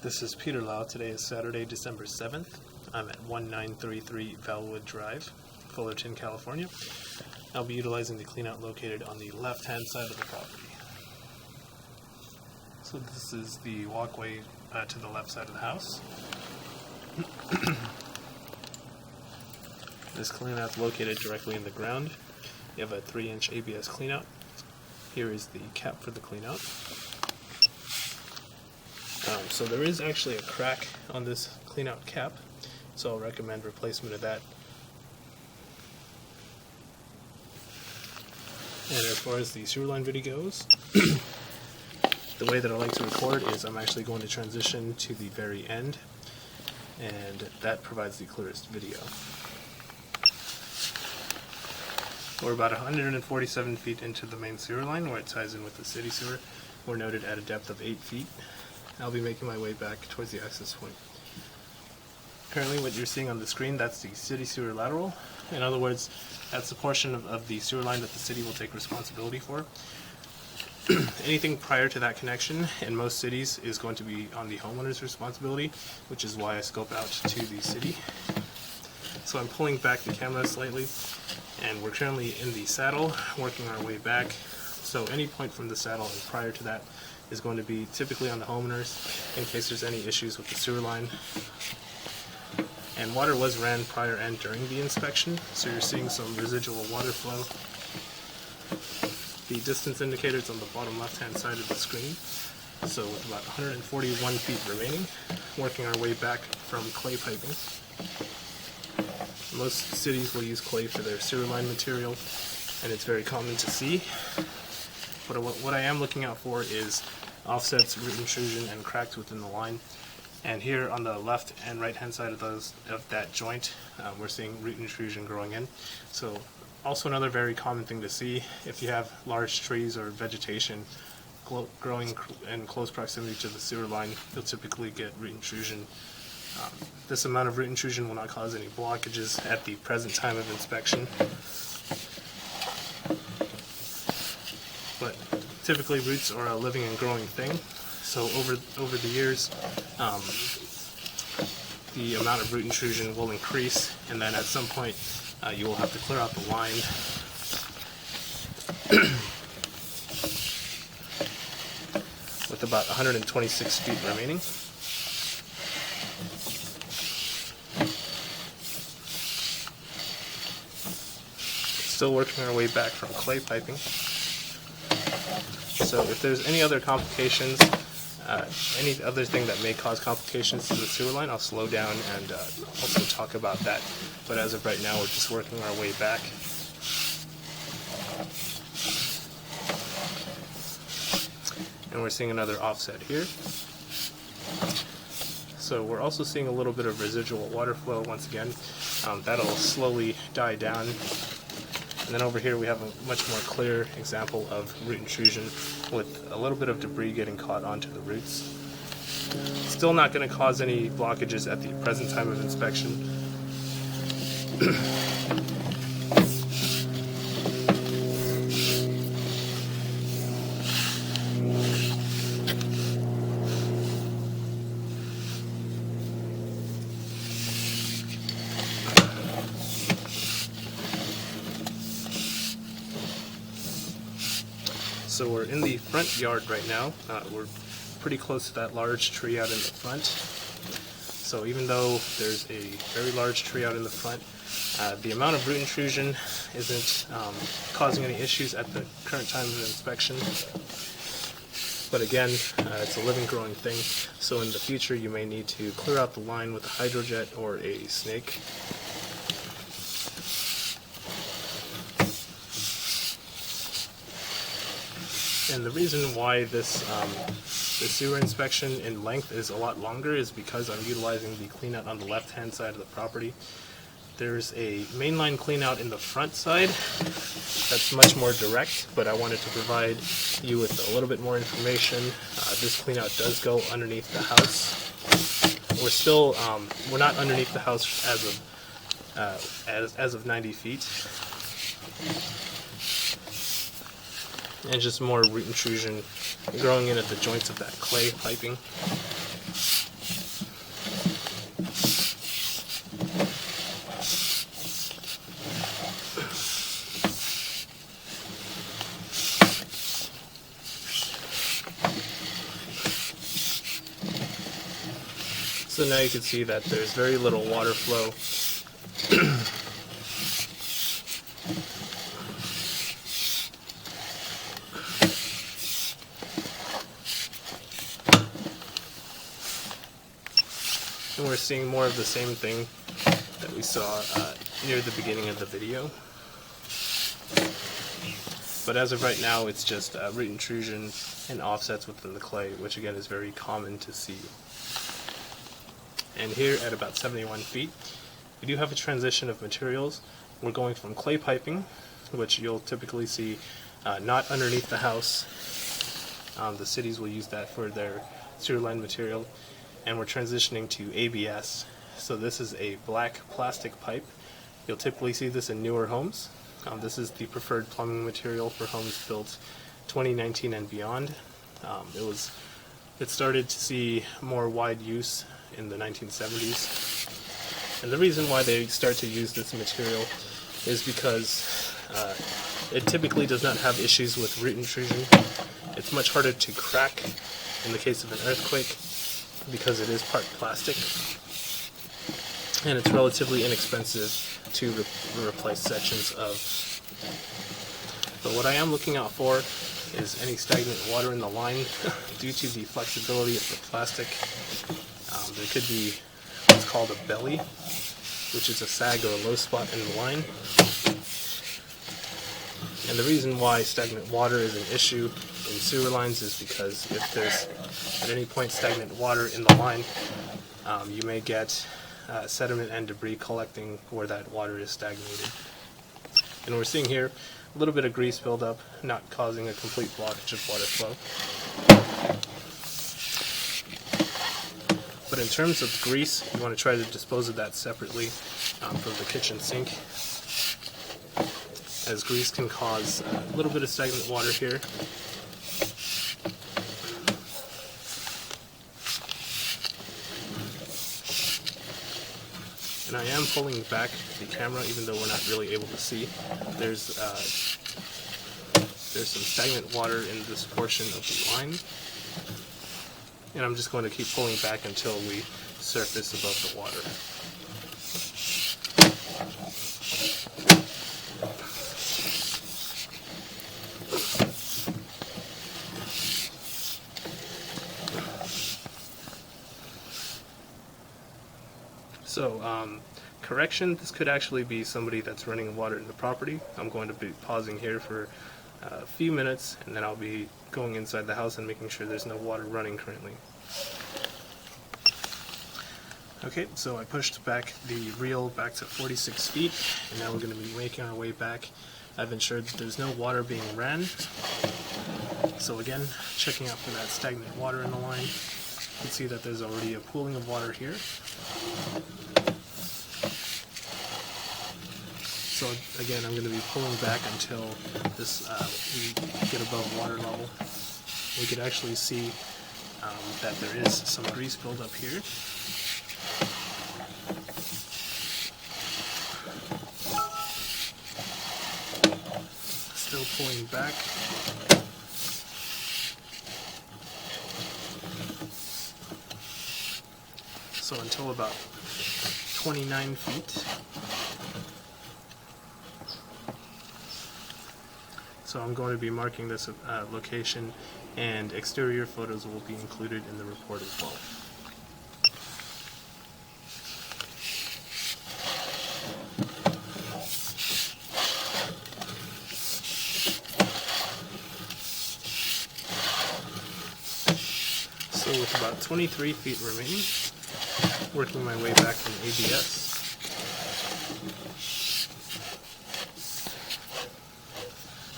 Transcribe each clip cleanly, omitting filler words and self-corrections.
This is Peter Lau. Today is Saturday, December 7th. I'm at 1933 Valwood Drive, Fullerton, California. I'll be utilizing the cleanout located on the left-hand side of the property. So this is the walkway to the left side of the house. This cleanout is located directly in the ground. You have a 3-inch ABS cleanout. Here is the cap for the cleanout. So there is actually a crack on this cleanout cap, so I'll recommend replacement of that. And as far as the sewer line video goes, the way that I like to record is I'm actually going to transition to the very end, and that provides the clearest video. We're about 147 feet into the main sewer line where it ties in with the city sewer. We're noted at a depth of 8 feet. I'll be making my way back towards the access point. Currently what you're seeing on the screen, that's the city sewer lateral. In other words, that's the portion of the sewer line that the city will take responsibility for. Anything prior to that connection in most cities is going to be on the homeowner's responsibility, which is why I scope out to the city. So I'm pulling back the camera slightly, and we're currently in the saddle, working our way back. So any point from the saddle and prior to that is going to be typically on the homeowners in case there's any issues with the sewer line. And water was ran prior and during the inspection, so you're seeing some residual water flow. The distance indicator's on the bottom left-hand side of the screen. So with about 141 feet remaining, working our way back from clay piping. Most cities will use clay for their sewer line material, and it's very common to see. But what I am looking out for is offsets, root intrusion, and cracks within the line. And here on the left and right hand side of that joint, we're seeing root intrusion growing in. So also another very common thing to see, if you have large trees or vegetation growing in close proximity to the sewer line, you'll typically get root intrusion. This amount of root intrusion will not cause any blockages at the present time of inspection. But typically roots are a living and growing thing, so over the years the amount of root intrusion will increase, and then at some point you will have to clear out the line. With about 126 feet remaining. Still working our way back from clay piping. So if there's any other complications, any other thing that may cause complications to the sewer line, I'll slow down and also talk about that. But as of right now, we're just working our way back. And we're seeing another offset here. So we're also seeing a little bit of residual water flow once again. That'll slowly die down. And then over here we have a much more clear example of root intrusion with a little bit of debris getting caught onto the roots. Still not going to cause any blockages at the present time of inspection. So we're in the front yard right now. We're pretty close to that large tree out in the front. So even though there's a very large tree out in the front, the amount of root intrusion isn't causing any issues at the current time of inspection. But again, it's a living, growing thing, so in the future you may need to clear out the line with a hydrojet or a snake. And the reason why the sewer inspection in length is a lot longer is because I'm utilizing the cleanout on the left-hand side of the property. There's a mainline cleanout in the front side that's much more direct, but I wanted to provide you with a little bit more information. This cleanout does go underneath the house. We're not underneath the house as of 90 feet. And just more root intrusion growing in at the joints of that clay piping. So now you can see that there's very little water flow. And we're seeing more of the same thing that we saw near the beginning of the video. But as of right now, it's just root intrusion and offsets within the clay, which again is very common to see. And here at about 71 feet, we do have a transition of materials. We're going from clay piping, which you'll typically see not underneath the house. The cities will use that for their sewer line material. And we're transitioning to ABS. So this is a black plastic pipe. You'll typically see this in newer homes. This is the preferred plumbing material for homes built 2019 and beyond. It started to see more wide use in the 1970s. And the reason why they start to use this material is because it typically does not have issues with root intrusion. It's much harder to crack in the case of an earthquake because it is part plastic. And it's relatively inexpensive to replace sections of. But what I am looking out for is any stagnant water in the line due to the flexibility of the plastic. There could be what's called a belly, which is a sag or a low spot in the line. And the reason why stagnant water is an issue in sewer lines is because if there's at any point stagnant water in the line, you may get sediment and debris collecting where that water is stagnated. And we're seeing here a little bit of grease buildup, not causing a complete blockage of water flow. But in terms of grease, you want to try to dispose of that separately from the kitchen sink, as grease can cause a little bit of stagnant water here. And I am pulling back the camera even though we're not really able to see. There's some stagnant water in this portion of the line. And I'm just going to keep pulling back until we surface above the water. So, correction, this could actually be somebody that's running water in the property. I'm going to be pausing here for a few minutes, and then I'll be going inside the house and making sure there's no water running currently. Okay, so I pushed back the reel back to 46 feet, and now we're going to be making our way back. I've ensured that there's no water being ran. So again, checking out for that stagnant water in the line. You can see that there's already a pooling of water here. So again, I'm going to be pulling back until we get above water level. We could actually see that there is some grease buildup here. Still pulling back. So until about 29 feet. So I'm going to be marking this location, and exterior photos will be included in the report as well. So with about 23 feet remaining, working my way back from ABS.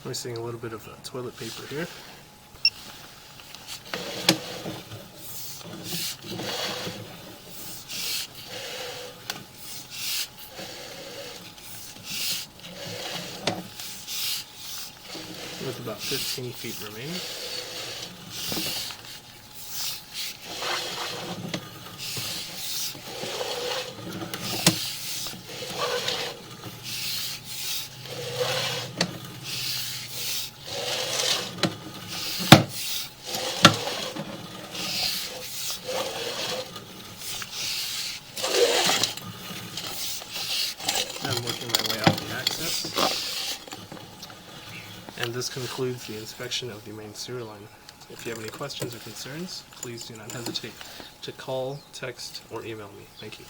We're seeing a little bit of toilet paper here. With about 15 feet remaining. And this concludes the inspection of the main sewer line. If you have any questions or concerns, please do not hesitate to call, text, or email me. Thank you.